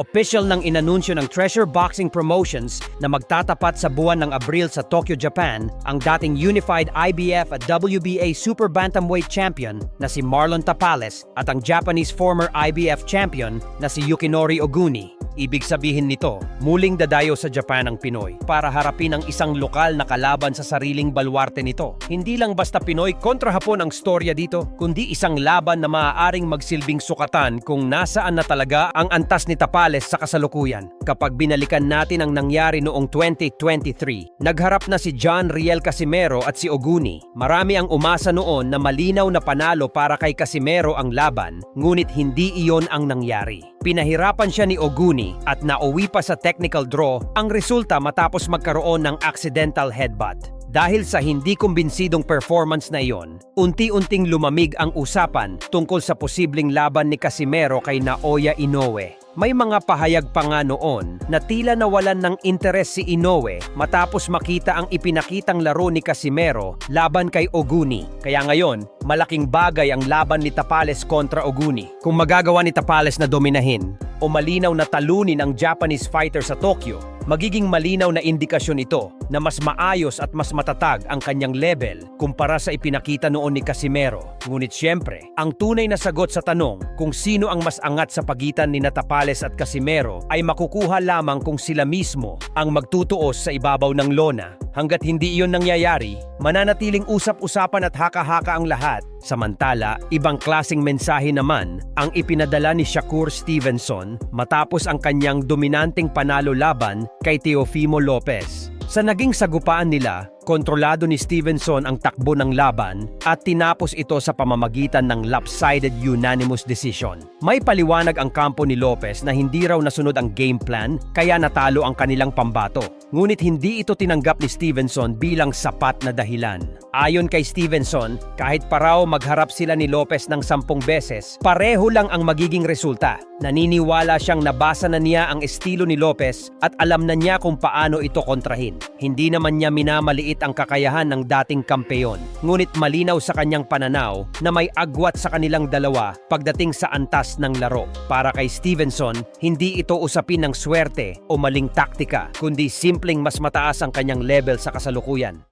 Official nang inanunsyo ng Treasure Boxing Promotions na magtatapat sa buwan ng Abril sa Tokyo, Japan, ang dating Unified IBF at WBA Super Bantamweight Champion na si Marlon Tapales at ang Japanese former IBF Champion na si Yukinori Oguni. Ibig sabihin nito, muling dadayo sa Japan ang Pinoy para harapin ang isang lokal na kalaban sa sariling baluarte nito. Hindi lang basta Pinoy kontra Hapon ang storya dito, kundi isang laban na maaaring magsilbing sukatan kung nasaan na talaga ang antas ni Tapales sa kasalukuyan. Kapag binalikan natin ang nangyari noong 2023, nagharap na si John Riel Casimero at si Oguni. Marami ang umasa noon na malinaw na panalo para kay Casimero ang laban, ngunit hindi iyon ang nangyari. Pinahirapan siya ni Oguni at nauwi pa sa technical draw ang resulta matapos magkaroon ng accidental headbutt. Dahil sa hindi kumbinsidong performance na iyon, unti-unting lumamig ang usapan tungkol sa posibleng laban ni Casimero kay Naoya Inoue. May mga pahayag pa nga noon na tila nawalan ng interes si Inoue matapos makita ang ipinakitang laro ni Casimero laban kay Oguni. Kaya ngayon, malaking bagay ang laban ni Tapales kontra Oguni. Kung magagawa ni Tapales na dominahin o malinaw na talunin ang Japanese fighter sa Tokyo, magiging malinaw na indikasyon ito na mas maayos at mas matatag ang kanyang level kumpara sa ipinakita noon ni Casimero. Ngunit siyempre, ang tunay na sagot sa tanong kung sino ang mas angat sa pagitan ni Tapales at Casimero ay makukuha lamang kung sila mismo ang magtutuos sa ibabaw ng lona. Hanggat hindi iyon nangyayari, mananatiling usap-usapan at haka-haka ang lahat. Samantala, ibang klaseng mensahe naman ang ipinadala ni Shakur Stevenson matapos ang kanyang dominanteng panalo laban kay Teofimo Lopez. Sa naging sagupaan nila, kontrolado ni Stevenson ang takbo ng laban at tinapos ito sa pamamagitan ng lopsided unanimous decision. May paliwanag ang kampo ni Lopez na hindi raw nasunod ang game plan kaya natalo ang kanilang pambato. Ngunit hindi ito tinanggap ni Stevenson bilang sapat na dahilan. Ayon kay Stevenson, kahit pa raw magharap sila ni Lopez ng 10 beses, pareho lang ang magiging resulta. Naniniwala siyang nabasa na niya ang estilo ni Lopez at alam na niya kung paano ito kontrahin. Hindi naman niya minamaliit ang kakayahan ng dating kampeyon. Ngunit malinaw sa kanyang pananaw na may agwat sa kanilang dalawa pagdating sa antas ng laro. Para kay Stevenson, hindi ito usapin ng swerte o maling taktika, kundi simpleng mas mataas ang kanyang level sa kasalukuyan.